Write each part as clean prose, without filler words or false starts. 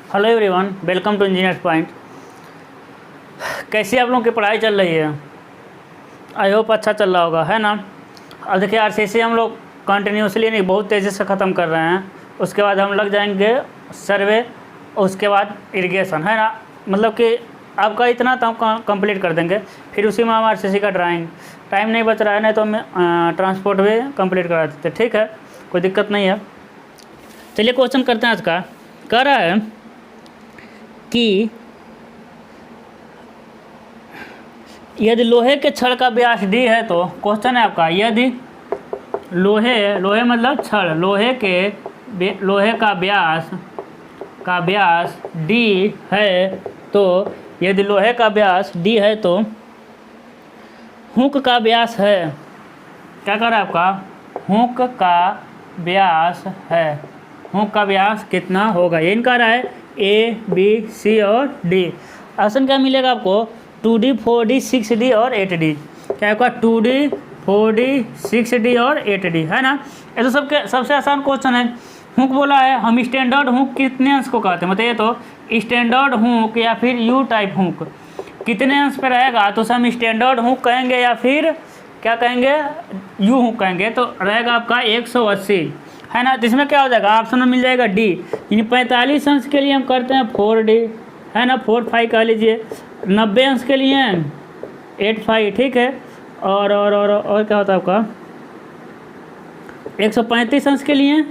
Hello everyone, welcome to Engineers Point. कैसी आप लोगों की पढ़ाई चल रही है? आई होप अच्छा चल रहा होगा, है ना। अब देखिए आरसीसी हम लोग कंटिन्यूसली नहीं, बहुत तेज़ी से ख़त्म कर रहे हैं। उसके बाद हम लग जाएंगे सर्वे, उसके बाद इरिगेशन, है ना। मतलब कि आपका इतना तो हम कंप्लीट कर देंगे, फिर उसी में हम आरसीसी का ड्राइंग। टाइम नहीं बच रहा है, नहीं तो हम ट्रांसपोर्ट भी कंप्लीट करा देते। ठीक है, कोई दिक्कत नहीं है। चलिए क्वेश्चन करते हैं आज का। कह रहा है कि यदि लोहे के छड़ का व्यास डी है, तो क्वेश्चन है आपका, यदि लोहे मतलब छड़, लोहे का व्यास डी है, तो यदि लोहे का व्यास डी है तो हुक का व्यास है, क्या कर रहा है आपका, हुक का व्यास है, हुक का व्यास कितना होगा, ये इनका रहा है ए बी सी और डी। ऑप्शन क्या मिलेगा आपको, 2D 4D 6D और 8D। क्या होगा, 2D 4D 6D और 8D, है ना। ये तो सबसे आसान क्वेश्चन है। हुक बोला है, हम स्टैंडर्ड हुक कितने अंश को कहते हैं बताइए तो। स्टैंडर्ड हुक या फिर यू टाइप हुक कितने अंश पे रहेगा, तो उसे हम स्टैंडर्ड हुक कहेंगे या फिर क्या कहेंगे, यू हुक कहेंगे। तो रहेगा आपका 180, है ना। तो इसमें क्या हो जाएगा, ऑप्शन में मिल जाएगा डी। यानी 45 अंश के लिए हम करते हैं 4D, है ना, 4/5 कह लीजिए। 90 अंश के लिए 8/5, ठीक है। और क्या होता है आपका, 135 अंश के लिए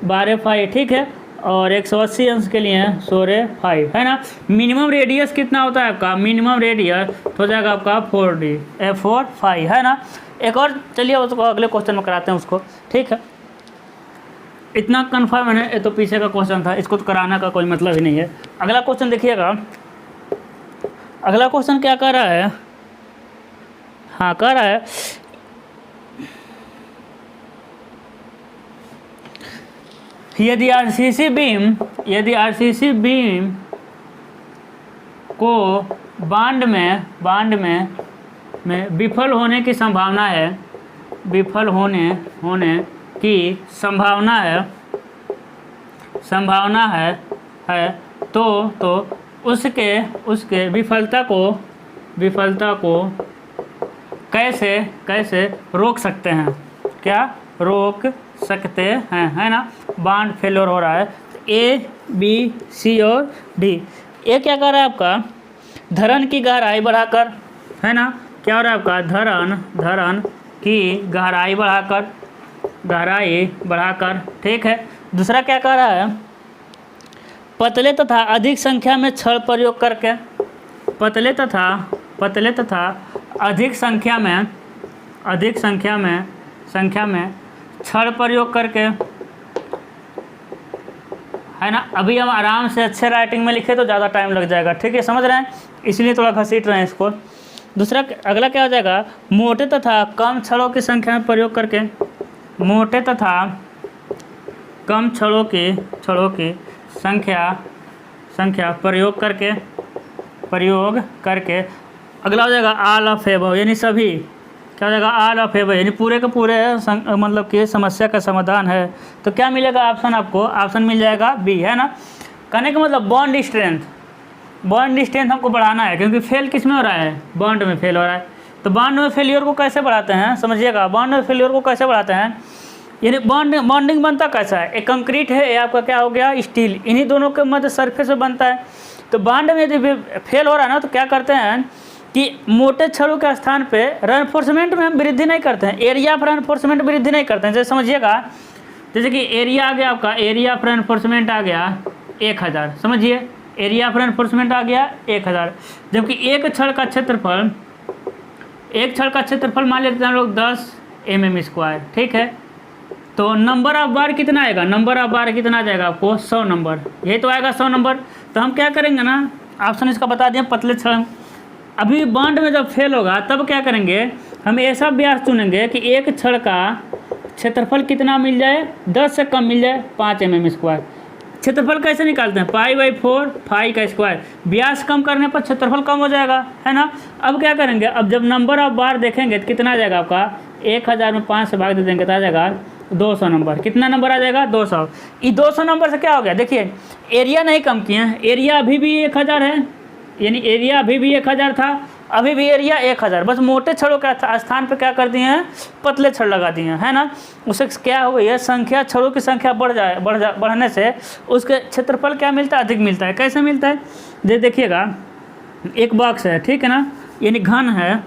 12/5, ठीक है। और 180 अंश के लिए 16/5, है ना। मिनिमम रेडियस कितना होता है आपका, मिनिमम रेडियस हो जाएगा आपका 4/5, है ना। एक और चलिए उसको अगले क्वेश्चन में कराते हैं उसको, ठीक है। इतना कन्फर्म है, ये तो पीछे का क्वेश्चन था, इसको तो कराने का कोई मतलब ही नहीं है। अगला क्वेश्चन देखिएगा। अगला क्वेश्चन क्या कर रहा है, हाँ कह रहा है यदि आरसीसी बीम को बांड में विफल होने की संभावना है, विफल होने की संभावना है तो उसके विफलता को कैसे रोक सकते हैं, क्या रोक सकते हैं, है ना। बांड फेलियर हो रहा है, ए बी सी और डी। ये क्या कर रहा है आपका, धरन की गहराई बढ़ाकर, है ना। क्या हो रहा है आपका, धरन की गहराई बढ़ाकर, ठीक है। दूसरा क्या कर रहा है, पतले तथा अधिक संख्या में छड़ प्रयोग करके, पतले तथा अधिक संख्या में छड़ प्रयोग करके, है ना। अभी हम आराम से अच्छे राइटिंग में लिखे तो ज़्यादा टाइम लग जाएगा, ठीक है, समझ रहे हैं, इसलिए थोड़ा घसीट रहे हैं इसको। दूसरा अगला क्या हो जाएगा, मोटे तथा कम छड़ों की संख्या में प्रयोग करके, मोटे तथा कम छड़ों की संख्या प्रयोग करके। अगला हो जाएगा ऑल ऑफ एबव, यानी सभी, क्या हो जाएगा, ऑल ऑफ एबव, यानी पूरे के पूरे मतलब कि समस्या का समाधान है। तो क्या मिलेगा ऑप्शन, आपको ऑप्शन मिल जाएगा बी, है ना। कहने का मतलब बॉन्ड स्ट्रेंथ हमको बढ़ाना है, क्योंकि फेल किस में हो रहा है, बॉन्ड में फेल हो रहा है। तो बॉन्ड में फेलियर को कैसे बढ़ाते हैं, समझिएगा, बॉन्ड में फेलियर को कैसे बढ़ाते हैं, यानी बॉन्डिंग बनता कैसा है, एक कंक्रीट है, ये आपका क्या हो गया, स्टील, इन्हीं दोनों के मध्य सरफेस में बनता है। तो बॉन्ड में यदि फेल हो रहा है ना, तो क्या करते हैं कि मोटे छड़ों के स्थान पे रेनफोर्समेंट में हम वृद्धि नहीं करते हैं, एरिया ऑफ रेनफोर्समेंट वृद्धि नहीं करते हैं। जैसे समझिएगा, जैसे कि एरिया आ गया आपका, एरिया ऑफ रेनफोर्समेंट आ गया 1000, समझिए, एरिया ऑफ रेनफोर्समेंट आ गया 1000। जबकि एक छड़ का क्षेत्रफल मान लेते हैं हम लोग 10 mm², ठीक है। तो नंबर ऑफ बार कितना आएगा, नंबर ऑफ बार कितना आ जाएगा आपको, 100 नंबर, यही तो आएगा 100 नंबर। तो हम क्या करेंगे ना, ऑप्शन इसका बता दिए, पतले छड़। अभी बॉन्ड में जब फेल होगा तब क्या करेंगे, हम ऐसा व्यास चुनेंगे कि एक छड़ का क्षेत्रफल कितना मिल जाए, 10 से कम मिल जाए, 5 mm²। क्षेत्रफल कैसे निकालते हैं, π/4 फाई का स्क्वायर, व्यास कम करने पर क्षेत्रफल कम हो जाएगा, है ना। अब क्या करेंगे, अब जब नंबर ऑफ बार देखेंगे तो कितना आ जाएगा आपका, 1000 में 5 से भाग दे देंगे तो आ जाएगा 200 नंबर। कितना नंबर आ जाएगा? 200। ये 200 नंबर से क्या हो गया? देखिए एरिया नहीं कम किए हैं, एरिया अभी भी 1000 है, यानी एरिया अभी भी 1000 था, अभी भी एरिया 1000, बस मोटे छड़ों के स्थान पे क्या कर दिए हैं? पतले छड़ लगा दिए हैं, है ना। उससे क्या हो गई है? संख्या, छड़ों की संख्या बढ़ने से उसके क्षेत्रफल क्या मिलता है? अधिक मिलता है। कैसे मिलता है? देखिएगा एक बॉक्स है, ठीक है ना, यानी घन है,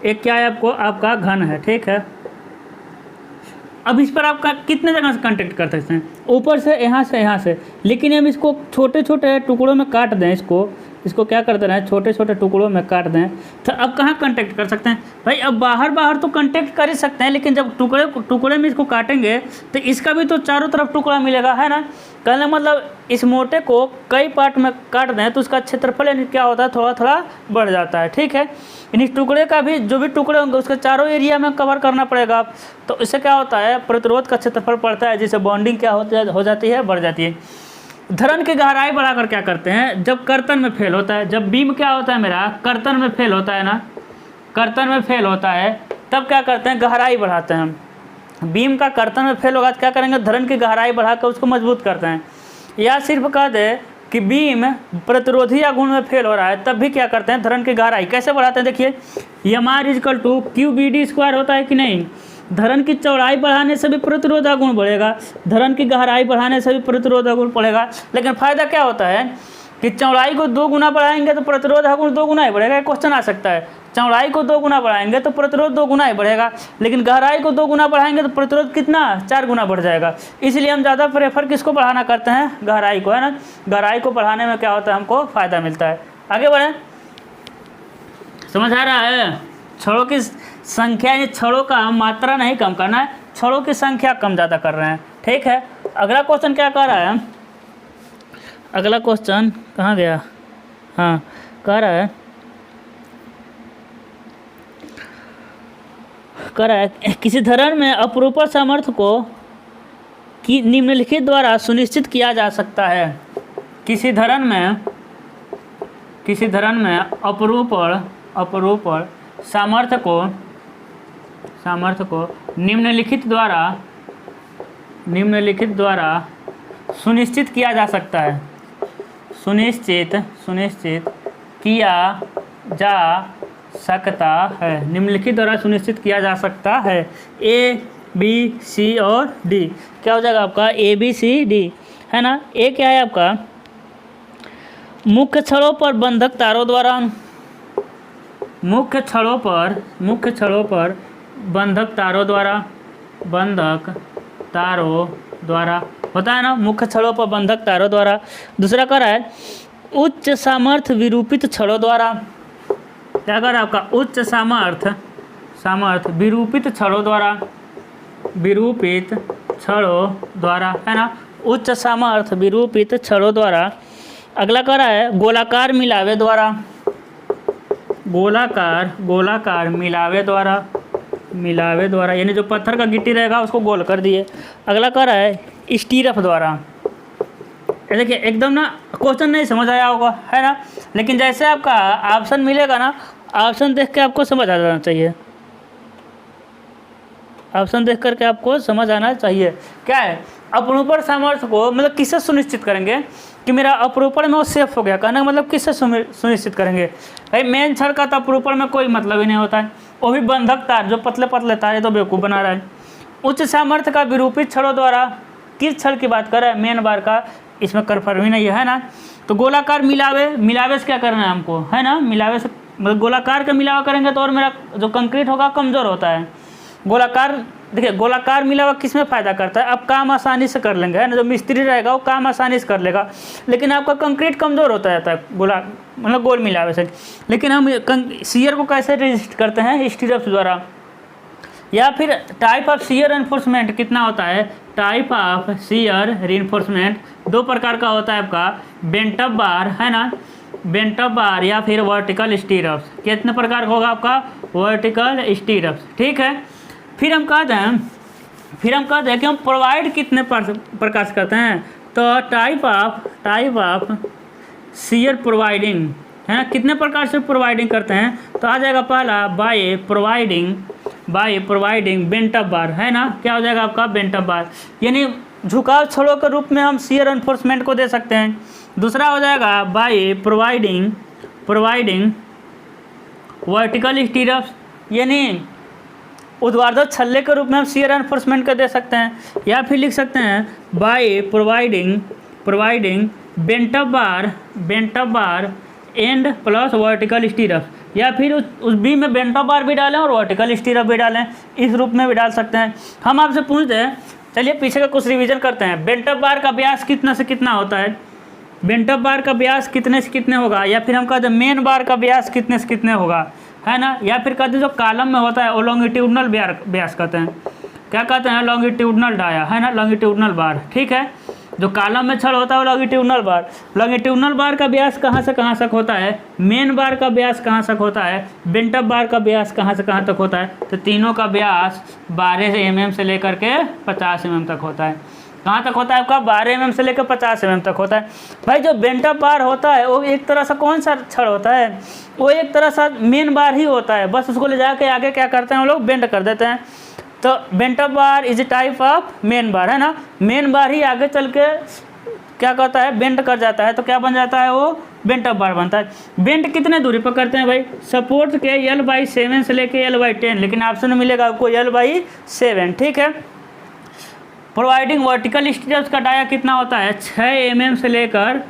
एक क्या है आपका घन है, ठीक है। अब इस पर आपका कितने जगह से कांटेक्ट कर सकते हैं? ऊपर से, यहाँ से, यहाँ से, लेकिन हम इसको छोटे छोटे टुकड़ों में काट दें, इसको क्या कर देना है? छोटे छोटे टुकड़ों में काट दें, तो अब कहाँ कांटेक्ट कर सकते हैं भाई? अब बाहर तो कांटेक्ट कर ही सकते हैं, लेकिन जब टुकड़े में इसको काटेंगे तो इसका भी तो चारों तरफ टुकड़ा मिलेगा, है ना। कहने मतलब इस मोटे को कई पार्ट में काट दें तो उसका क्षेत्रफल यानी क्या होता है? थोड़ा थोड़ा बढ़ जाता है, ठीक है। यानी टुकड़े का भी जो भी टुकड़े होंगे उसके चारों एरिया में कवर करना पड़ेगा। तो इससे क्या होता है? प्रतिरोध का क्षेत्रफल बढ़ता है, जिससे बॉन्डिंग क्या हो जाती है? बढ़ जाती है। धरन की गहराई बढ़ाकर क्या करते हैं? जब कर्तन में फेल होता है, जब बीम क्या होता है मेरा? कर्तन में फेल होता है ना, कर्तन में फेल होता है, तब क्या करते हैं? गहराई बढ़ाते हैं। बीम का कर्तन में फेल होगा तो क्या करेंगे? धरन की गहराई बढ़ाकर उसको मजबूत करते हैं। या सिर्फ कह दे कि बीम प्रतिरोधी या गुण में फेल हो रहा है, तब भी क्या करते हैं? धरन की गहराई कैसे बढ़ाते हैं? देखिए एम.आर = QBD² होता है कि नहीं? धरन की चौड़ाई बढ़ाने से भी प्रतिरोधा गुण बढ़ेगा, धरन की गहराई बढ़ाने से भी प्रतिरोधा गुण बढ़ेगा। लेकिन फ़ायदा क्या होता है कि चौड़ाई को 2 गुना बढ़ाएंगे तो प्रतिरोधा गुण 2 गुना ही बढ़ेगा। क्वेश्चन आ सकता है, चौड़ाई को 2 गुना बढ़ाएंगे तो प्रतिरोध 2 गुना ही बढ़ेगा, लेकिन गहराई को 2 गुना बढ़ाएंगे तो प्रतिरोध कितना? 4 गुना बढ़ जाएगा। इसलिए हम ज़्यादा प्रेफर किसको बढ़ाना करते हैं? गहराई को, है ना। गहराई को बढ़ाने में क्या होता है? हमको फ़ायदा मिलता है। आगे बढ़ें, समझ आ रहा है? छड़ों की संख्या, यानी छड़ों का मात्रा नहीं कम करना है, छड़ों की संख्या कम ज़्यादा कर रहे हैं, ठीक है। अगला क्वेश्चन क्या कह रहा है? अगला क्वेश्चन कहाँ गया? हाँ, कह रहा है किसी धरण में अपरूपण सामर्थ्य को कि निम्नलिखित द्वारा सुनिश्चित किया जा सकता है। किसी धरण में अपरूपण सामर्थ्य को निम्नलिखित द्वारा सुनिश्चित किया जा सकता है। सुनिश्चित किया जा सकता है, निम्नलिखित द्वारा सुनिश्चित किया जा सकता है। A, B, C और D क्या हो जाएगा आपका? A, B, C, D, है ना। A क्या है आपका? मुख्य छड़ों पर बंधक तारों द्वारा, मुख्य छड़ों पर बंधक तारों द्वारा होता है ना, मुख्य छड़ों पर बंधक तारों द्वारा। दूसरा कह रहा है उच्च सामर्थ्य विरूपित छड़ों द्वारा। क्या कर आपका? उच्च सामर्थ्य विरूपित छड़ों द्वारा, है ना। उच्च सामर्थ्य विरूपित छड़ों द्वारा। अगला कह रहा है गोलाकार मिलावे द्वारा। गोलाकार मिलावे द्वारा, यानी जो पत्थर का गिट्टी रहेगा उसको गोल कर दिए। अगला कह रहा है स्टीरफ द्वारा। देखिए एकदम ना क्वेश्चन नहीं समझ आया होगा, है ना, लेकिन जैसे आपका ऑप्शन मिलेगा ना, ऑप्शन देख के आपको समझ आ जाना चाहिए। ऑप्शन देख करके आपको समझ आना चाहिए। क्या है? अपरूपण सामर्थ्य को मतलब किससे सुनिश्चित करेंगे कि मेरा अपरूपण में वो सेफ हो गया? कहने का मतलब किससे सुनिश्चित करेंगे? भाई मेन छड़ का तो अपरूपण में कोई मतलब ही नहीं होता है, वो भी बंधक तार जो पतले पतले तार, ये तो बेवकूफ़ बना रहा है। उच्च सामर्थ्य का विरूपित छड़ों द्वारा, किस छड़ की बात कर रहा है? मेन बार का, इसमें कन्फर्म ही नहीं है ना। तो गोलाकार मिलावे से क्या करना है हमको, है ना। मिलावे से मतलब गोलाकार का मिलावा करेंगे तो और मेरा जो कंक्रीट होगा कमज़ोर होता है। गोलाकार, देखिए गोलाकार मिलावा किस में फ़ायदा करता है? आप काम आसानी से कर लेंगे, है ना। जो मिस्त्री रहेगा वो काम आसानी से कर लेगा, लेकिन आपका कंक्रीट कमज़ोर होता जाता है मतलब गोल मिलावे से। लेकिन हम शियर को कैसे रेजिस्ट करते हैं? स्टीरप्स द्वारा। या फिर टाइप ऑफ शियर एनफोर्समेंट कितना होता है? टाइप ऑफ शियर रिइंफोर्समेंट 2 प्रकार का होता है आपका, बेंट अप बार, है ना, बेंट अप बार या फिर वर्टिकल स्टीरप्स। कितने प्रकार का होगा आपका? वर्टिकल स्टीरप्स, ठीक है। फिर हम कहते हैं कि हम प्रोवाइड कितने प्रकार से करते हैं? तो टाइप ऑफ शियर प्रोवाइडिंग, है ना, कितने प्रकार से प्रोवाइडिंग करते हैं? तो आ जाएगा पहला by providing by providing bent up bar, है ना, क्या हो जाएगा आपका बेंट अप बार, यानी झुकाव छड़ों के रूप में हम शियर एनफोर्समेंट को दे सकते हैं। दूसरा हो जाएगा बाय प्रोवाइडिंग वर्टिकल स्टीरअप्स, यानी ऊर्ध्वाधर छल्ले के रूप में हम शियर एनफोर्समेंट को दे सकते हैं, या फिर लिख सकते हैं bye providing bent up bar and plus vertical स्टीरअप्स, या फिर उस बीम में बेंट अप बार भी डालें और वर्टिकल स्टीरअप भी डालें, इस रूप में भी डाल सकते हैं। हम आपसे पूछते हैं, चलिए पीछे का कुछ रिवीजन करते हैं। बेंट अप बार का व्यास कितना से कितना होता है, बेंट अप बार का व्यास कितने से कितने होगा, या फिर हम कहते हैं मेन बार का व्यास कितने से कितने होगा, है ना, या फिर कहते हैं जो कॉलम में होता है वो लॉन्गिट्यूडनल व्यास कहते हैं, क्या कहते हैं, लॉन्गिट्यूडनल डाया, है ना, लॉन्गिट्यूडनल बार, ठीक है। जो कॉलम में छड़ होता है वो लॉन्गिट्यूडनल बार का व्यास कहाँ से कहाँ तक होता है, मेन बार का व्यास कहाँ तक होता है, बेंट अप बार का व्यास कहाँ से कहाँ तक होता है, तो तीनों का व्यास 12 mm से लेकर के 50 mm तक होता है। कहाँ तक होता है आपका, 12 mm से लेकर 50 mm तक होता है। भाई जो बेंट अप बार होता है वो एक तरह से कौन सा छड़ होता है, वो एक तरह से मेन बार ही होता है, बस उसको ले जाके आगे क्या करते हैं वो लोग बेंड कर देते हैं। तो bent up bar is a type of main बार, है ना, मेन बार ही आगे चल के क्या करता है, बेंड कर जाता है, तो क्या बन जाता है, वो बेंट अप बार बनता है। बेंड कितने दूरी पर करते हैं भाई, सपोर्ट के L/7 से लेके L/10, लेकिन ऑप्शन में मिलेगा आपको L/7, ठीक है। प्रोवाइडिंग वर्टिकल स्टीरअप्स का डाया कितना होता है, 6 mm से लेकर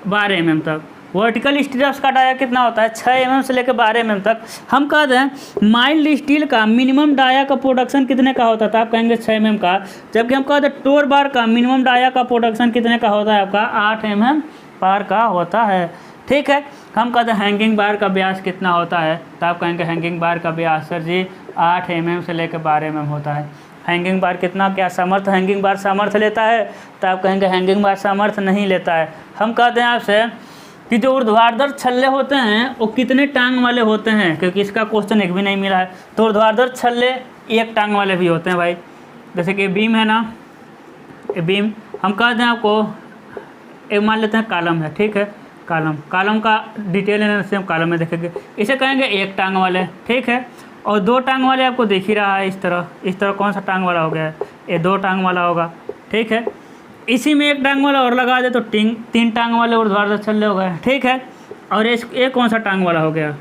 12 mm तक। वर्टिकल स्टीरअप्स का डाया कितना होता है, 6 mm से लेकर 12 mm तक। हम कहते हैं माइल्ड स्टील का मिनिमम डाया का प्रोडक्शन कितने का होता था, आप कहेंगे 6 mm का, जबकि हम कहते हैं टोर बार का मिनिमम डाया का प्रोडक्शन कितने का होता है आपका, 8 mm बार का होता है, ठीक है। हम कहते हैं हैंगिंग बार का व्यास कितना होता है, तो आप कहेंगे हैंगिंग बार का व्यास सर जी 8 mm से लेकर 12 mm होता है। हैंगिंग बार कितना, क्या सामर्थ्य हैंगिंग बार सामर्थ्य लेता है, तो आप कहेंगे हैंगिंग बार सामर्थ्य नहीं लेता है। हम कहते हैं आपसे कि जो ऊर्ध्वाधर छल्ले होते हैं वो कितने टांग वाले होते हैं, क्योंकि इसका क्वेश्चन एक भी नहीं मिला है। तो ऊर्ध्वाधर छल्ले एक टांग वाले भी होते हैं भाई, जैसे कि बीम है ना, ये बीम हम कहते हैं आपको, एक मान लेते हैं कॉलम है, ठीक है, कॉलम का डिटेल एनालिसिस हम कॉलम में देखेंगे, इसे कहेंगे एक टांग वाले, ठीक है। और 2 टांग वाले आपको देख ही रहा है, इस तरह कौन सा टांग वाला हो गया है, ये 2 टांग वाला होगा, ठीक है। इसी में 1 टांग वाला और लगा दे तो 3 टांग वाले ऊर्ध्वाधर छल्ले हो गए, ठीक है। और ये कौन सा टांग वाला हो गया,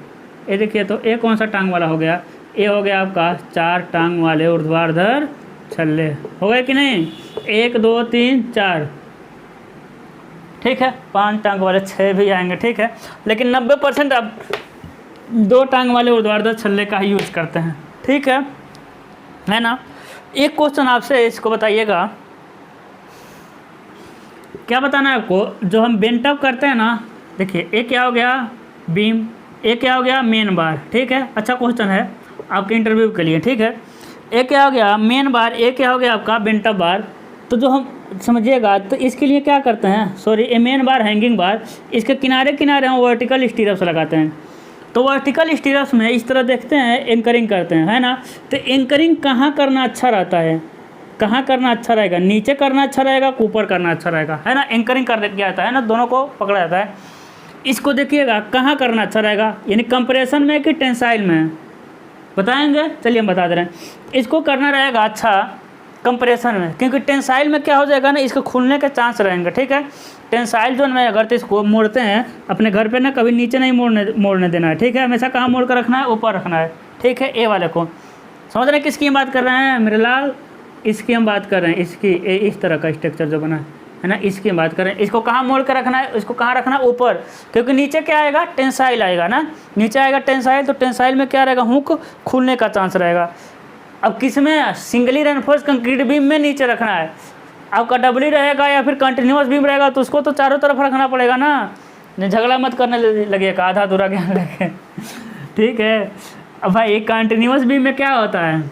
ये देखिए, तो ये कौन सा टांग वाला हो गया, ये हो गया आपका 4 टांग वाले ऊर्ध्वाधर छल्ले, हो गए कि नहीं, 1 2 3 4, ठीक है। 5 टांग वाले 6 भी आएंगे, ठीक है, लेकिन 90% अब 2 टांग वाले ऊर्ध्वाधर छल्ले का ही यूज करते हैं, ठीक है ना। एक क्वेश्चन आपसे इसको बताइएगा, क्या बताना है आपको, जो हम बेंट अप करते हैं ना, देखिए ये क्या हो गया बीम, ये क्या हो गया मेन बार, ठीक है। अच्छा क्वेश्चन है आपके इंटरव्यू के लिए, ठीक है। ये क्या हो गया मेन बार, ये क्या हो गया आपका बेंट अप बार। तो जो हम समझिएगा, तो इसके लिए क्या करते हैं, सॉरी ये मेन बार हैंगिंग बार, इसके किनारे किनारे हम वर्टिकल स्टीरअप्स लगाते हैं। तो वर्टिकल स्टीरअप्स में इस तरह देखते हैं एंकरिंग करते हैं, है ना। तो एंकरिंग कहाँ करना अच्छा रहता है, कहाँ करना अच्छा रहेगा, नीचे करना अच्छा रहेगा, ऊपर करना अच्छा रहेगा, है ना। एंकरिंग कर दिया जाता है ना, दोनों को पकड़ा जाता है। इसको देखिएगा कहाँ करना अच्छा रहेगा, यानी कंप्रेशन में कि टेंसाइल में, बताएंगे, चलिए हम बता दे रहे हैं। इसको करना रहेगा अच्छा कंप्रेशन में, क्योंकि टेंसाइल में क्या हो जाएगा ना, इसको खुलने के चांस रहेंगे, ठीक है। टेंसाइल जोन में अगर तो इसको मोड़ते हैं अपने घर पे ना, कभी नीचे नहीं मोड़ने देना है, ठीक है। हमेशा कहाँ मोड़ कर रखना है, ऊपर रखना है, ठीक है। ए वाले को समझ रहे हैं, किसकी हम बात कर रहे हैं मेरे लाल, इसकी हम बात कर रहे हैं, इसकी इस तरह का स्ट्रक्चर जो बना है ना, इसकी हम बात कर रहे हैं। इसको कहाँ मोड़ कर रखना है, इसको कहाँ रखना है, ऊपर, क्योंकि नीचे क्या आएगा टेंसाइल आएगा ना, नीचे आएगा टेंसाइल, तो टेंसाइल में क्या रहेगा, हुक खुलने का चांस रहेगा। अब किस में, सिंगली रेनफोर्स कंक्रीट बीम में नीचे रखना है, आपका डबली रहेगा या फिर कंटिन्यूस बीम रहेगा, तो उसको तो चारों तरफ रखना पड़ेगा ना, झगड़ा मत करने लगेगा आधा अधूरा ज्ञान लेके, ठीक है। अब भाई कंटिन्यूस बीम में क्या होता है,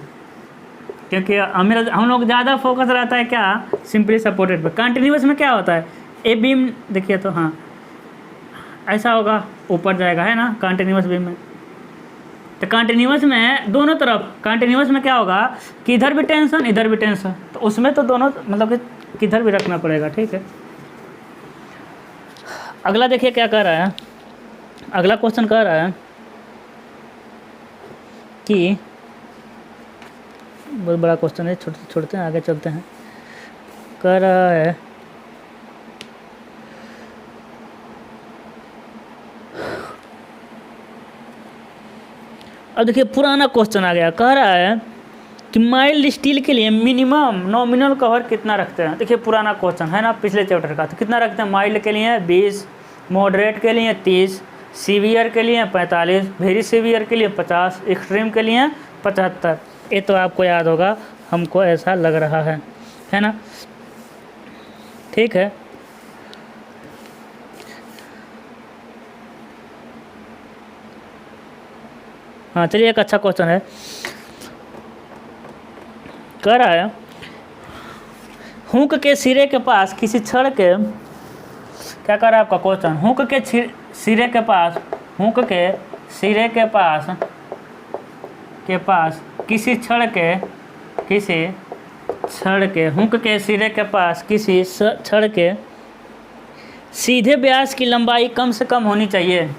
क्योंकि हम लोग ज़्यादा फोकस रहता है क्या सिंपली सपोर्टेड पे। कंटिन्यूस में क्या होता है, ए बीम देखिए तो हाँ ऐसा होगा, ऊपर जाएगा, है ना, कंटिन्यूस बीम में। तो कंटिन्यूस में दोनों तरफ, कंटिन्यूस में क्या होगा कि इधर भी टेंशन इधर भी टेंशन, तो उसमें तो दोनों मतलब कि किधर भी रखना पड़ेगा, ठीक है। अगला देखिए क्या कह रहा है, अगला क्वेश्चन कह रहा है कि बहुत बड़ा क्वेश्चन है, छोड़ते हैं, आगे चलते हैं। कह रहा है अब देखिए पुराना क्वेश्चन आ गया। कह रहा है कि माइल्ड स्टील के लिए मिनिमम नॉमिनल कवर कितना रखते हैं। देखिए पुराना क्वेश्चन है ना पिछले चैप्टर का, तो कितना रखते हैं। माइल्ड के लिए 20, मॉडरेट के लिए 30, सीवियर के लिए 45, वेरी सीवियर के लिए 50, एक्सट्रीम के लिए 75। ये तो आपको याद होगा, हमको ऐसा लग रहा है ना। ठीक है, हाँ चलिए एक अच्छा क्वेश्चन है। कह रहा है हुक के सिरे के पास किसी छड़ के, क्या कह रहा है आपका क्वेश्चन, हुक के सिरे के पास, हुक के सिरे के पास किसी छड़ के हुक के सिरे के पास किसी छड़ के सीधे व्यास की लंबाई कम से कम होनी चाहिए।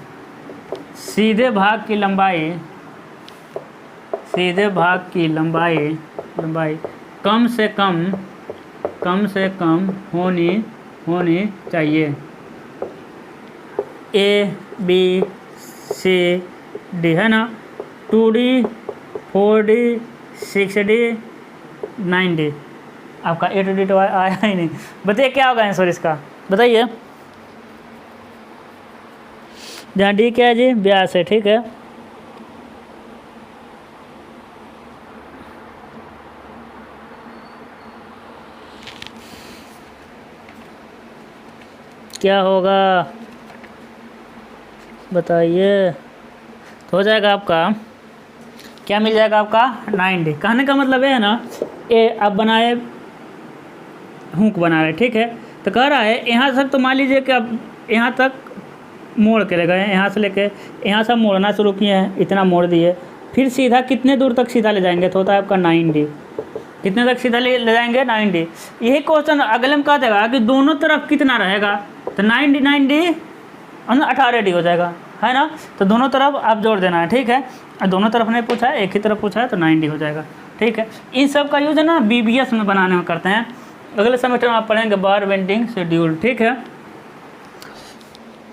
सीधे भाग की लंबाई कम से कम होनी चाहिए। A B C D है ना, 2D 4D 6D 9D। आपका 8D तो आया ही नहीं। बताइए क्या होगा आंसर इसका, बताइए। जहाँ D क्या है जी, व्यास है। ठीक है, क्या होगा बताइए। तो हो जाएगा आपका, क्या मिल जाएगा आपका 9D। कहने का मतलब ये है ना, ये आप बनाए हुक बना रहे, ठीक है। तो कह रहा है यहाँ तक, तो मान लीजिए कि अब यहाँ तक मोड़ के ले गए, यहाँ से लेके यहाँ से मोड़ना शुरू किए हैं, इतना मोड़ दिए, फिर सीधा कितने दूर तक सीधा ले जाएंगे, तो होता है आपका 9D। कितने तक सीधा ले जाएंगे 9D। यही क्वेश्चन अगले में कह देगा कि दोनों तरफ कितना रहेगा, तो 9D 18D हो जाएगा, है ना। तो दोनों तरफ आप जोड़ देना है, ठीक है। दोनों तरफ नहीं पूछा है, एक ही तरफ पूछा है, तो 9D हो जाएगा, ठीक है। इन सब का यूज है ना BBS में बनाने में करते हैं। अगले सेमेस्टर में आप पढ़ेंगे बार बेंडिंग शेड्यूल, ठीक है।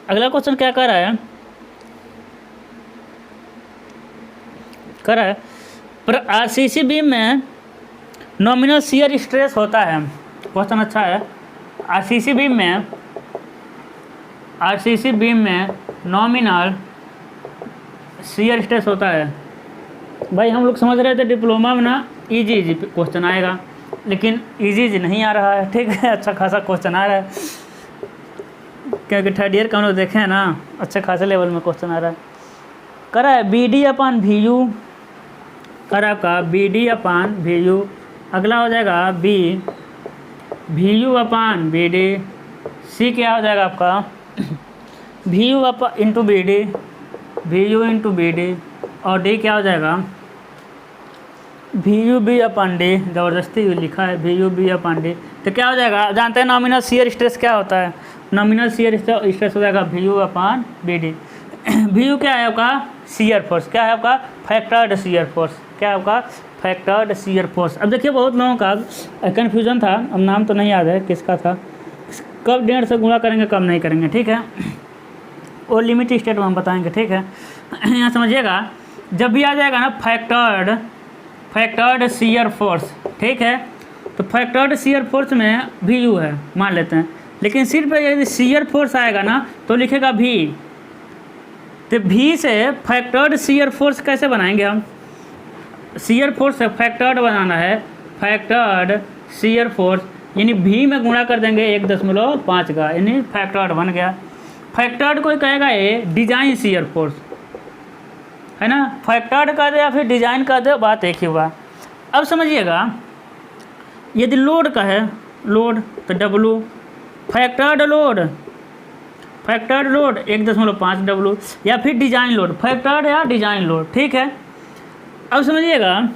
अगला क्वेश्चन क्या कर रहा है, पर RCC बीम में नॉमिनल शियर स्ट्रेस होता है। क्वेश्चन अच्छा है। RCC बीम में नॉमिनल शियर स्ट्रेस होता है। भाई हम लोग समझ रहे थे डिप्लोमा में ना इजी क्वेश्चन आएगा, लेकिन इजी नहीं आ रहा है, ठीक है। अच्छा खासा क्वेश्चन आ रहा है, क्योंकि थर्ड ईयर का हम लोग देखे हैं ना, अच्छे खासे लेवल में क्वेश्चन आ रहा है। कर रहा है BD/VU, कर आपका BD/VU। अगला हो जाएगा VU/BD। C क्या हो जाएगा आपका VU/BD, और D क्या हो जाएगा VUB/D। ज़बरदस्ती लिखा है VUB/D। तो क्या हो जाएगा, जानते हैं नॉमिनल शियर स्ट्रेस क्या होता है। नॉमिनल शियर स्ट्रेस हो जाएगा VU/BD। VU क्या है आपका शियर फोर्स, क्या है आपका फैक्टर्ड शियर फोर्स, क्या है आपका फैक्टर्ड शियर फोर्स। अब देखिए बहुत लोगों का कन्फ्यूजन था, अब नाम तो नहीं याद है किसका था, कब 1.5 से गुणा करेंगे कब नहीं करेंगे, ठीक है। और लिमिट स्टेट में हम बताएंगे, ठीक है। यहाँ समझिएगा, जब भी आ जाएगा ना फैक्टर्ड शियर फोर्स, ठीक है, तो फैक्टर्ड शियर फोर्स में VU है मान लेते हैं, लेकिन सिर्फ यदि शियर फोर्स आएगा ना तो लिखेगा V। तो V से फैक्टर्ड शियर फोर्स कैसे बनाएंगे हम, शियर फोर्स से फैक्टर्ड बनाना है, फैक्टर्ड शियर फोर्स यानी V में गुणा कर देंगे 1.5 का, यानी फैक्टर्ड बन गया। फैक्टर्ड कोई कहेगा ये डिजाइन शियर फोर्स है ना, फैक्टर्ड कर दे या फिर डिजाइन कर दे, बात एक ही हुआ। अब समझिएगा, यदि लोड का है, लोड तो W, फैक्टर्ड लोड 1.5 W, या फिर डिजाइन लोड, फैक्टर्ड या डिजाइन लोड, ठीक है। अब समझिएगा,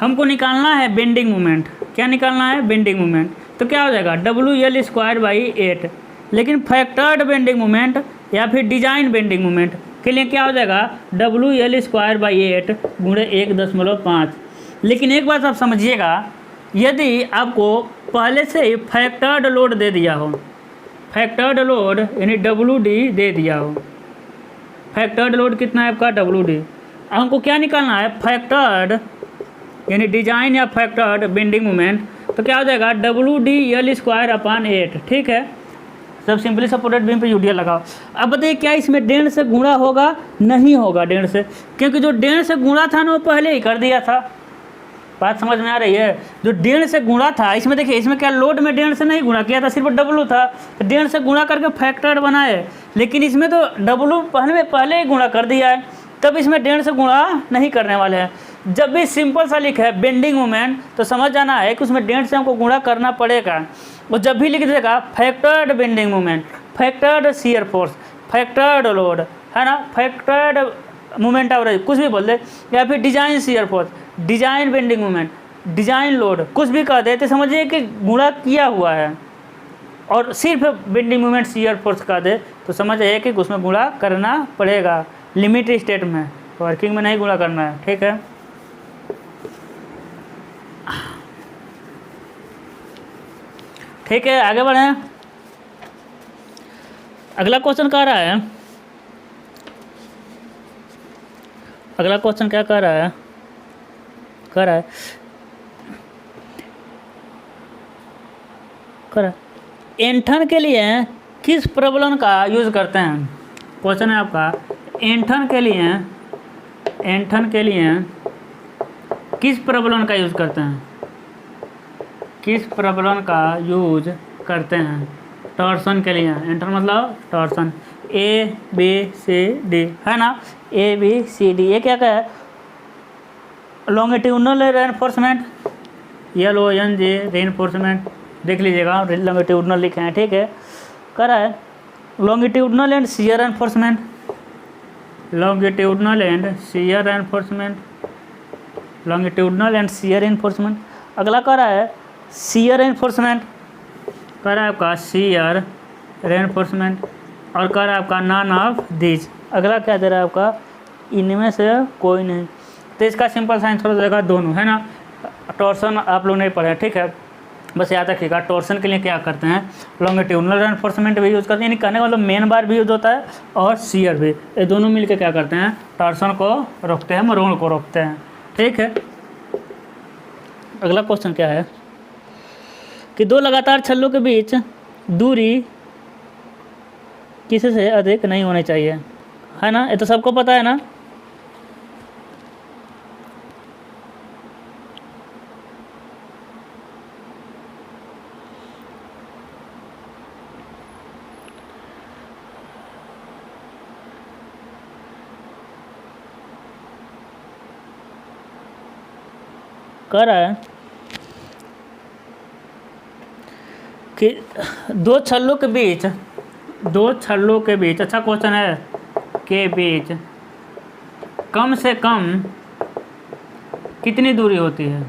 हमको निकालना है बेंडिंग मोमेंट। क्या निकालना है, बेंडिंग मोमेंट। तो क्या हो जाएगा WL²/8, लेकिन फैक्टर्ड बेंडिंग मोमेंट या फिर डिजाइन बेंडिंग मोमेंट के लिए क्या हो जाएगा WL²/8 × 1.5। लेकिन एक बात आप समझिएगा, यदि आपको पहले से ही फैक्टर्ड लोड दे दिया हो, फैक्टर्ड लोड यानी WD दे दिया हो, फैक्टर्ड लोड कितना है आपका WD, हमको क्या निकालना है फैक्टर्ड यानी डिजाइन या फैक्टर्ड बेंडिंग मोमेंट, तो क्या हो जाएगा WD_L²/8। ठीक है, सब सिंपली सपोर्टेड बीम पे यूडीएल लगाओ। अब बताइए क्या इसमें डेढ़ से गुणा होगा? नहीं होगा डेढ़ से, क्योंकि जो डेढ़ से गुणा था ना वो पहले ही कर दिया था। बात समझ में आ रही है? जो डेढ़ से गुणा था इसमें देखिए, इसमें क्या लोड में डेढ़ से नहीं गुणा किया था, सिर्फ W था, तो डेढ़ से गुणा करके फैक्टर्ड बनाए। लेकिन इसमें तो W पहले ही गुणा कर दिया है, तब इसमें डेढ़ से गुणा नहीं करने वाले हैं। जब भी सिंपल सा लिखा है बेंडिंग मोमेंट तो समझ जाना है कि उसमें डेढ़ से हमको गुणा करना पड़ेगा। और जब भी लिख देगा factored bending moment, factored shear force, factored load, है ना, फैक्टर्ड मोमेंट एवरेज, कुछ भी बोल दे, या फिर design shear force, design bending moment, design load, कुछ भी कह दे तो समझिए कि गुणा किया हुआ है। और सिर्फ बेंडिंग मोमेंट शियर फोर्स कह दे तो समझिए कि उसमें गुणा करना पड़ेगा, लिमिट स्टेट में, वर्किंग में नहीं गुणा करना है। ठीक है, ठीक है, आगे बढ़ें। अगला क्वेश्चन कह रहा है, अगला क्वेश्चन क्या कह रहा है, कह रहा है ऐंठन के लिए किस प्रबलन का यूज़ करते हैं? क्वेश्चन है आपका, ऐंठन के लिए किस प्रबलन का यूज़ करते हैं? किस प्रबलन का यूज करते हैं टॉर्सन के लिए? ऐंठन मतलब टॉर्सन, ABCD है ना, ABCD। ये क्या है? लॉन्गिट्यूडनल रेनफोर्समेंट, LONG रेनफोर्समेंट, देख लीजिएगा लॉन्गिट्यूडनल लिखे हैं। ठीक है, कह रहा है longitudinal and shear reinforcement, longitudinal and shear reinforcement, longitudinal and shear reinforcement. अगला कह रहा है शियर रेनफोर्समेंट, कह रहा है आपका शियर रेनफोर्समेंट, और कह रहा है आपका नॉन ऑफ दिस। अगला क्या दे रहा है आपका? इनमें से कोई नहीं। तो इसका सिंपल साइंस थोड़ा देगा दोनों, है ना। टॉर्सन आप लोग नहीं पढ़े, ठीक है, बस याद रखिएगा। टॉर्सन के लिए क्या करते हैं? लॉन्गिट्यूडनल रेनफोर्समेंट भी यूज़ करते हैं, यानी कहने का मतलब मेन बार भी यूज होता है और शियर भी, ये दोनों मिलकर क्या करते हैं? टॉर्सन को रोकते हैं, मरोड़ को रोकते हैं। ठीक है, अगला क्वेश्चन क्या है कि दो लगातार छल्लों के बीच दूरी किसी से अधिक नहीं होनी चाहिए, है ना, ये तो सबको पता है ना। कह रहा है कि दो छल्लों के बीच, अच्छा क्वेश्चन है, के बीच कम से कम कितनी दूरी होती है?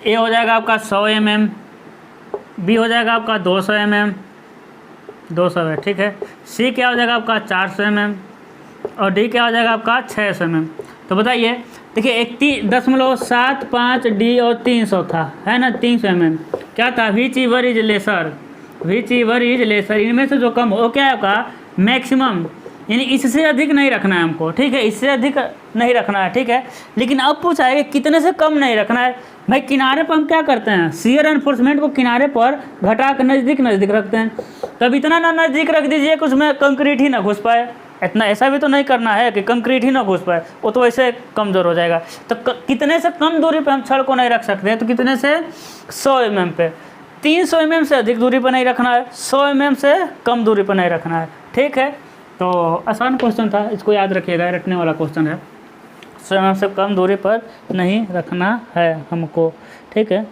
ए हो जाएगा आपका 100 mm, बी हो जाएगा आपका 200 mm, 200 है, ठीक है। सी क्या हो जाएगा आपका 400 mm, और डी क्या हो जाएगा आपका 600 mm। तो बताइए, देखिए एक 0.75 डी और 300 था, है ना, 300 mm क्या था? विच ईवर इज लेसर, इनमें से जो कम हो क्या है आपका? मैक्सिमम, यानी इससे अधिक नहीं रखना है हमको, ठीक है, इससे अधिक नहीं रखना है, ठीक है। लेकिन अब पूछा है कि कितने से कम नहीं रखना है। भाई किनारे पर हम क्या करते हैं? शियर एनफोर्समेंट को किनारे पर घटा कर नज़दीक रखते हैं। तब इतना ना नज़दीक रख दीजिए कि उसमें कंक्रीट ही ना घुस पाए, इतना ऐसा भी तो नहीं करना है कि कंक्रीट ही ना घुस पाए, वो तो वैसे कमज़ोर हो जाएगा। तो कितने से कम दूरी पे हम छड़ को नहीं रख सकते हैं? तो कितने से? 100 mm पे। 300 mm से अधिक दूरी पर नहीं रखना है, 100 mm से कम दूरी पर नहीं रखना है, ठीक है। तो आसान क्वेश्चन था, इसको याद रखिएगा, रटने वाला क्वेश्चन है। 100 mm से कम दूरी पर नहीं रखना है हमको, ठीक है।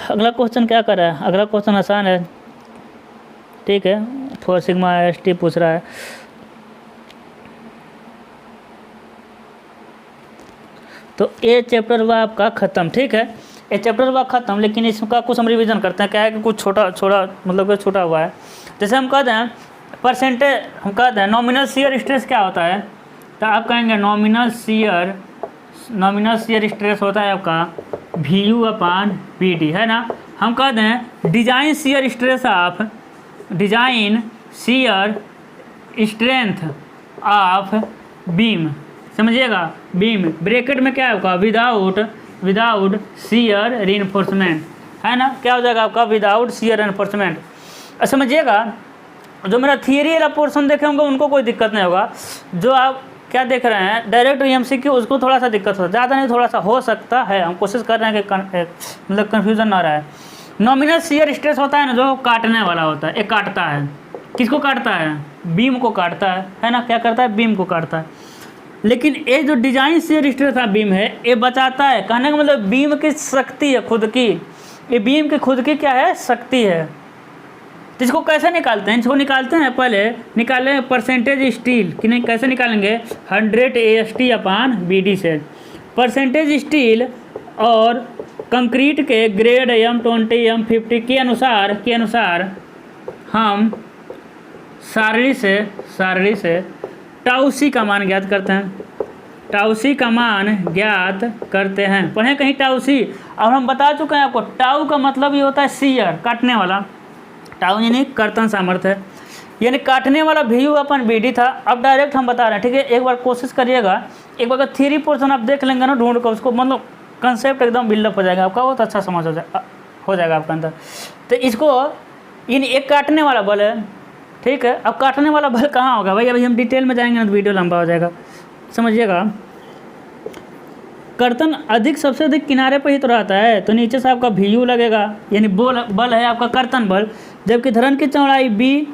अगला क्वेश्चन क्या कर रहा है? अगला क्वेश्चन आसान है, ठीक है, 4 सिग्मा ST पूछ रहा है। तो ये चैप्टर हुआ आपका ख़त्म, ठीक है, ये चैप्टर हुआ ख़त्म। लेकिन इसका कुछ हम रिवीजन करते हैं। क्या है कि कुछ छोटा मतलब कि छोटा हुआ है। जैसे हम कहते हैं परसेंटेज, हम कहते हैं नॉमिनल शियर स्ट्रेस क्या होता है? तो आप कहेंगे नॉमिनल शियर स्ट्रेस होता है आपका VU/PD, है ना। हम कहते हैं design shear strength of beam, समझिएगा। बीम ब्रैकेट में क्या है आपका विदाउट शियर रीइंफोर्समेंट, है ना। क्या हो जाएगा आपका विदाउट शियर रीइंफोर्समेंट। समझिएगा, जो मेरा थियरी वाला पोर्शन देखे होंगे उनको कोई दिक्कत नहीं होगा। जो आप क्या देख रहे हैं डायरेक्ट MCQ, उसको थोड़ा सा दिक्कत होता है, ज़्यादा नहीं, थोड़ा सा हो सकता है। हम कोशिश कर रहे हैं कि मतलब कन्फ्यूज़न ना रहा है। नॉमिनल शियर स्ट्रेस होता है ना, जो काटने वाला होता है, ये काटता है। किसको काटता है? बीम को काटता है ना। क्या करता है? बीम को काटता है। लेकिन ये जो डिजाइन शियर स्ट्रेस का बीम है, ये बचाता है। कहने का मतलब बीम की शक्ति है खुद की, ये बीम की खुद की क्या है? शक्ति है। तो इसको कैसे निकालते हैं? इसको निकालते हैं, पहले निकालें परसेंटेज स्टील कि नहीं, कैसे निकालेंगे? 100 AST/BD से। परसेंटेज स्टील और कंक्रीट के ग्रेड M, 20, M, 50 के अनुसार हम सारणी से टाउसी का मान ज्ञात करते हैं। पढ़े कहीं टाउसी। और हम बता चुके हैं आपको, टाउ का मतलब ये होता है शियर, काटने वाला। टाउ यानी कर्तन सामर्थ्य है, यानी काटने वाला VU/BD था। अब डायरेक्ट हम बता रहे हैं, ठीक है। एक बार कोशिश करिएगा, एक बार थ्योरी पोर्शन आप देख लेंगे ना ढूंढ कर, उसको मतलब कंसेप्ट एकदम बिल्डअप हो जाएगा आपका, बहुत अच्छा समझ हो जाएगा आपका अंदर। तो इसको यानी एक काटने वाला बल है, ठीक है। अब काटने वाला बल कहाँ होगा भाई? अभी हम डिटेल में जाएंगे ना तो वीडियो लंबा हो जाएगा, समझिएगा। कर्तन सबसे अधिक किनारे पर ही तो रहता है, तो नीचे से आपका VU लगेगा, यानी बल है आपका कर्तन बल। जबकि धरन की चौड़ाई B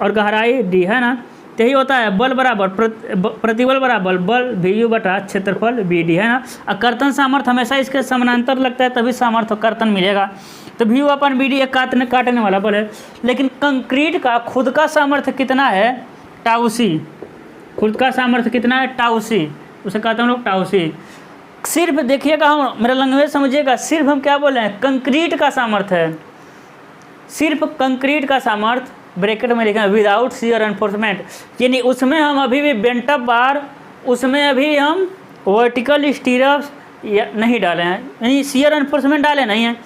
और गहराई D, है ना। तो यही होता है बल बराबर प्रतिबल बराबर बल VU/क्षेत्रफल BD, है ना। और कर्तन सामर्थ्य हमेशा इसके समानांतर लगता है, तभी सामर्थ्य कर्तन मिलेगा। तो VU/BD एक काटने वाला बल है। लेकिन कंक्रीट का खुद का सामर्थ्य कितना है? टाउसी। खुद का सामर्थ्य कितना है? टाउसी, उसे कहते हैं लोग टाउसी। सिर्फ देखिएगा, हम मेरा लैंग्वेज समझिएगा, सिर्फ हम क्या बोल रहे हैं? कंक्रीट का सामर्थ्य है, सिर्फ कंक्रीट का सामर्थ्य ब्रैकेट में लिखा है विदाउट शियर एनफोर्समेंट, यानी उसमें हम अभी भी बेंटअप बार, उसमें अभी हम वर्टिकल स्टीरअप्स नहीं डाले हैं, यानी शियर एनफोर्समेंट डाले नहीं हैं।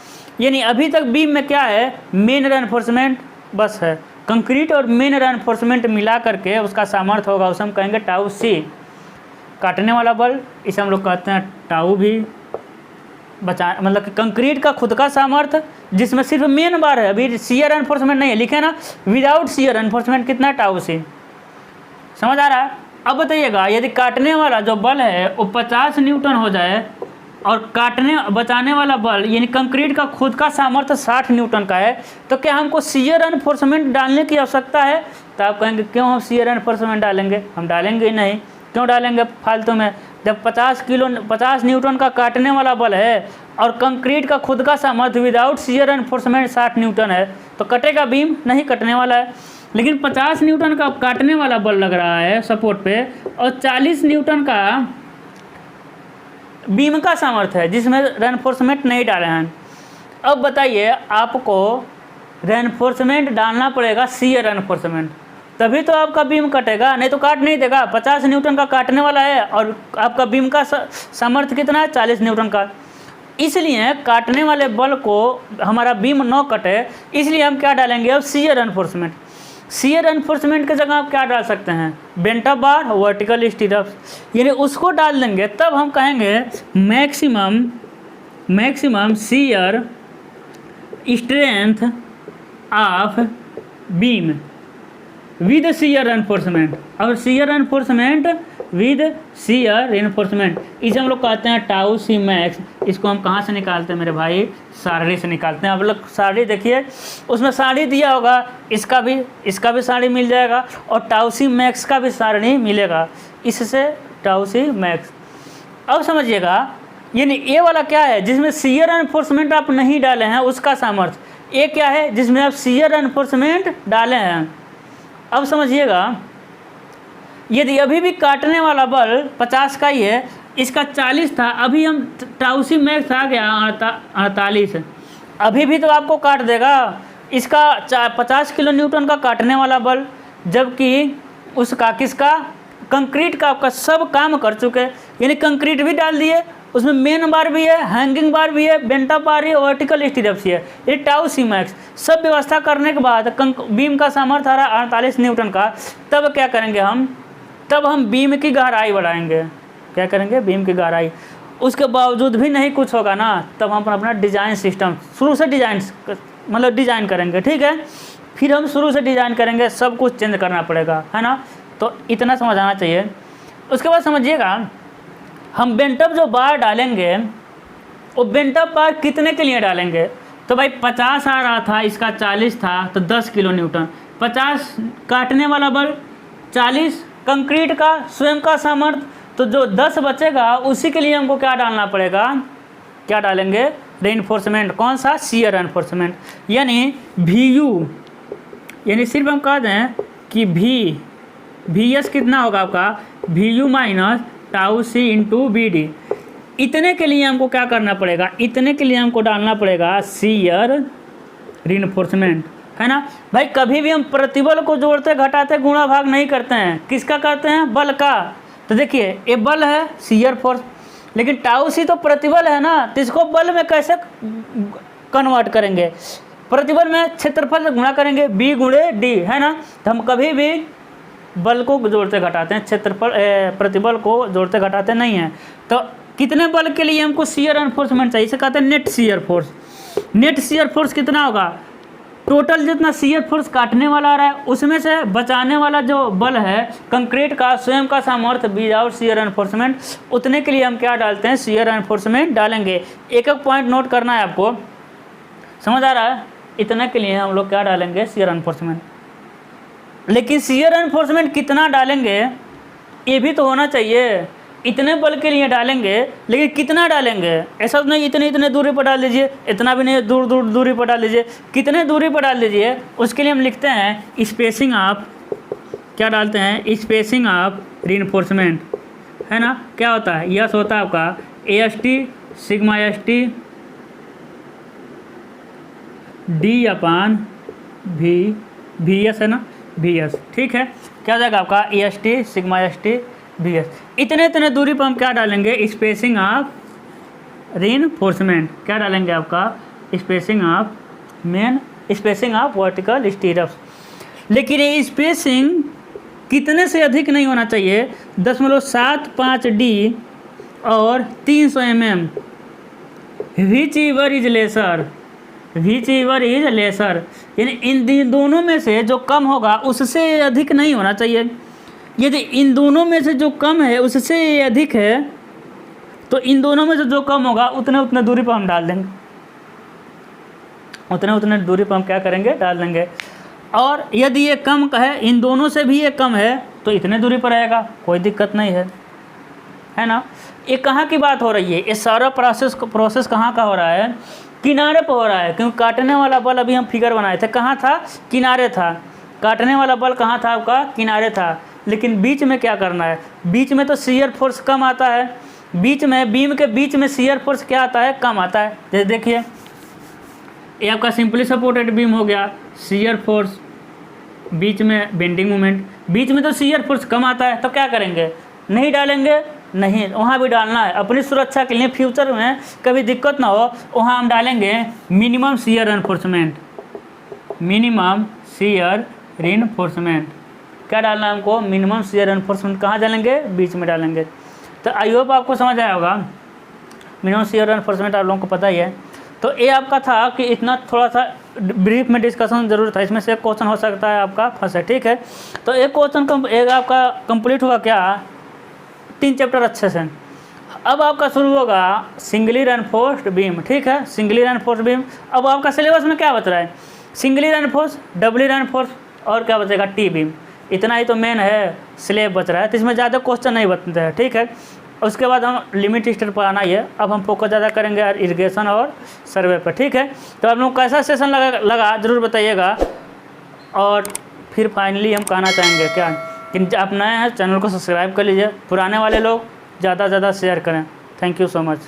यानी अभी तक बीम में क्या है? मेन रेनफोर्समेंट बस है। कंक्रीट और मेन रेनफोर्समेंट मिला करके उसका सामर्थ्य होगा, उसे हम कहेंगे टाउ सी। काटने वाला बल इसे हम लोग कहते हैं टाउ भी। बचा मतलब कि कंक्रीट का खुद का सामर्थ्य जिसमें सिर्फ मेन बार है, अभी शियर एनफोर्समेंट नहीं है, लिखे ना विदाउट शियर एनफोर्समेंट कितना है? टाउ सी। समझ आ रहा है? अब बताइएगा, यदि काटने वाला जो बल है वो 50 न्यूटन हो जाए और बचाने वाला बल यानी कंक्रीट का खुद का सामर्थ्य 60 न्यूटन का है, तो क्या हमको शियर एनफोर्समेंट डालने की आवश्यकता है? तो आप कहेंगे क्यों हम शियर एनफोर्समेंट डालेंगे? हम डालेंगे ही नहीं। क्यों डालेंगे फालतू में? जब 50 न्यूटन का काटने वाला बल है और कंक्रीट का खुद का सामर्थ्य विदाउट शियर एनफोर्समेंट 60 न्यूटन है, तो कटेगा बीम? नहीं कटने वाला है। लेकिन 50 न्यूटन का काटने वाला बल लग रहा है सपोर्ट पे और 40 न्यूटन का बीम का सामर्थ्य है जिसमें रेनफोर्समेंट नहीं डाले हैं। अब बताइए, आपको रेनफोर्समेंट डालना पड़ेगा शियर रेनफोर्समेंट, तभी तो आपका बीम कटेगा, नहीं तो काट नहीं देगा। 50 न्यूटन का काटने वाला है और आपका बीम का सामर्थ्य कितना है? 40 न्यूटन का। इसलिए काटने वाले बल को हमारा बीम न कटे, इसलिए हम क्या डालेंगे अब? Shear enforcement. शियर एनफोर्समेंट की जगह आप क्या डाल सकते हैं? बेंटअप बार, वर्टिकल स्टीरअप्स, यानी उसको डाल देंगे, तब हम कहेंगे maximum shear strength of beam with shear enforcement. और shear enforcement with shear enforcement, इसे हम लोग कहते हैं टाउ सी मैक्स। इसको हम कहाँ से निकालते हैं मेरे भाई? सारणी से निकालते हैं। आप लोग सारणी देखिए, उसमें सारणी दिया होगा, इसका भी सारणी मिल जाएगा और टाउ सी मैक्स का भी सारणी मिलेगा, इससे टाउ सी मैक्स। अब समझिएगा, यानी ये वाला क्या है? जिसमें शियर एनफोर्समेंट आप नहीं डाले हैं उसका सामर्थ्य। ये क्या है? जिसमें आप शियर एनफोर्समेंट डाले हैं। अब समझिएगा, यदि अभी भी काटने वाला बल 50 का ही है, इसका 40 था, अभी हम टाउ सी मैक्स आ गया 48, अभी भी तो आपको काट देगा। इसका 50 किलो न्यूटन का काटने वाला बल, जबकि उसका किसका कंक्रीट का आपका सब काम कर चुके हैं, यानी कंक्रीट भी डाल दिए, उसमें मेन बार भी है, हैंगिंग बार भी है, बेंटा बार है, वर्टिकल स्टीरप्स है, ये टाउ सी मैक्स सब व्यवस्था करने के बाद बीम का सामर्थ्य आ रहा है 48 न्यूटन का। तब क्या करेंगे तब हम बीम की गहराई बढ़ाएंगे। क्या करेंगे? बीम की गहराई। उसके बावजूद भी नहीं कुछ होगा ना, तब हम अपना डिज़ाइन सिस्टम शुरू से डिज़ाइन करेंगे। ठीक है, फिर हम शुरू से डिज़ाइन करेंगे, सब कुछ चेंज करना पड़ेगा, है ना। तो इतना समझ आना चाहिए। उसके बाद समझिएगा, हम बेंटअप जो बार डालेंगे वो बेंटअप बार कितने के लिए डालेंगे? तो भाई 50 आ रहा था, इसका 40 था, तो 10 किलो न्यूटन। 50 काटने वाला बल, 40 कंक्रीट का स्वयं का सामर्थ्य, तो जो 10 बचेगा उसी के लिए हमको क्या डालना पड़ेगा? क्या डालेंगे? रेइंफोर्समेंट। कौन सा? शियर रेइंफोर्समेंट। यानी VU, यानी सिर्फ हम कह दें कि VS कितना होगा आपका? VU minus tau C into BD। इतने के लिए हमको क्या करना पड़ेगा? इतने के लिए हमको डालना पड़ेगा शियर रेइंफोर्समेंट, है ना भाई। कभी भी हम प्रतिबल को जोड़ते घटाते गुणा भाग नहीं करते हैं। किसका करते हैं? बल का। तो देखिए ये बल है शियर फोर्स, लेकिन टाउ सी तो प्रतिबल है ना, तो इसको बल में कैसे कन्वर्ट करेंगे? प्रतिबल में क्षेत्रफल से गुणा करेंगे, B गुणे D, है ना। तो हम कभी भी बल को जोड़ते घटाते हैं, क्षेत्रफल प्रतिबल को जोड़ते घटाते नहीं हैं। तो कितने बल के लिए हमको शियर रेइंफोर्समेंट चाहिए? इसे कहते हैं net shear force. Net shear force कितना होगा? टोटल जितना शियर फोर्स काटने वाला आ रहा है उसमें से बचाने वाला जो बल है कंक्रीट का स्वयं का सामर्थ्य विदाउट शियर रेइंफोर्समेंट, उतने के लिए हम क्या डालते हैं? शियर रेइंफोर्समेंट डालेंगे। एक एक पॉइंट नोट करना है आपको, समझ आ रहा है? इतने के लिए हम लोग क्या डालेंगे? शियर रेइंफोर्समेंट। लेकिन शियर रेइंफोर्समेंट कितना डालेंगे ये भी तो होना चाहिए। इतने बल के लिए डालेंगे, लेकिन कितना डालेंगे? ऐसा नहीं इतने दूरी पर डाल दीजिए, इतना भी नहीं दूर दूरी पर डाल दीजिए। कितने दूरी पर डाल दीजिए? उसके लिए हम लिखते हैं स्पेसिंग ऑफ, क्या डालते हैं? स्पेसिंग ऑफ रेइंफोर्समेंट, है ना। क्या होता है? यस होता है आपका AST सिग्मा ST D/VS, है ना, VS। ठीक है, क्या हो जाएगा आपका? AST sigma ST VS। इतने दूरी पर हम क्या डालेंगे? Spacing of reinforcement. क्या डालेंगे आपका? Spacing of vertical stirrups. लेकिन ये स्पेसिंग कितने से अधिक नहीं होना चाहिए? 0.75 D और 300 mm। Which ever is lesser, यानी इन दोनों में से जो कम होगा उससे अधिक नहीं होना चाहिए। यदि इन दोनों में से जो कम है उससे अधिक है, तो इन दोनों में से जो कम होगा उतने दूरी पर हम डाल देंगे, उतने दूरी पर हम क्या करेंगे? डाल देंगे। और यदि ये कम है, इन दोनों से भी ये कम है, तो इतने दूरी पर रहेगा, कोई दिक्कत नहीं है ना। ये कहाँ की बात हो रही है? ये सारा प्रोसेस कहाँ का हो रहा है? किनारे पर हो रहा है, क्योंकि काटने वाला बल अभी हम फिगर बनाए थे, कहाँ था? किनारे था। काटने वाला बल कहाँ था आपका? किनारे था। लेकिन बीच में क्या करना है? बीच में तो शियर फोर्स कम आता है, बीच में बीम के बीच में शियर फोर्स क्या आता है? कम आता है। जैसे देखिए ये आपका सिंपली सपोर्टेड बीम हो गया, शियर फोर्स बीच में बेंडिंग मोमेंट, बीच में तो शियर फोर्स कम आता है, तो क्या करेंगे? नहीं डालेंगे? नहीं, वहाँ भी डालना है अपनी सुरक्षा के लिए, फ्यूचर में कभी दिक्कत ना हो, वहाँ हम डालेंगे minimum shear reinforcement. Minimum shear reinforcement क्या डालना है हमको? Minimum shear reinforcement. कहाँ डालेंगे? बीच में डालेंगे। तो आई होप आपको समझ आया होगा। मिनिमम शियर रेइंफोर्समेंट आप लोगों को पता ही है। तो ये आपका था कि इतना थोड़ा सा ब्रीफ में डिस्कशन जरूर था, इसमें से एक क्वेश्चन हो सकता है आपका फंसे। ठीक है, तो एक क्वेश्चन एक आपका कंप्लीट हुआ क्या? 3 चैप्टर अच्छे से। अब आपका शुरू होगा सिंगली रेइंफोर्स्ड बीम। ठीक है, सिंगली रेइंफोर्स्ड बीम। अब आपका सिलेबस में क्या बच रहा है? सिंगली रेइंफोर्स, डबली रेइंफोर्स और क्या बचेगा? T beam. इतना ही तो मेन है स्लेब बच रहा है, तो इसमें ज़्यादा क्वेश्चन नहीं बनते हैं। ठीक है, उसके बाद हम लिमिट स्टेट पर आना ही है। अब हम फोकस ज़्यादा करेंगे यार इरिगेशन और सर्वे पर। ठीक है, तो आप लोग कैसा सेशन लगा ज़रूर बताइएगा। और फिर फाइनली हम कहना चाहेंगे क्या कि आप नए हैं चैनल को सब्सक्राइब कर लीजिए, पुराने वाले लोग ज़्यादा से ज़्यादा शेयर करें। Thank you so much.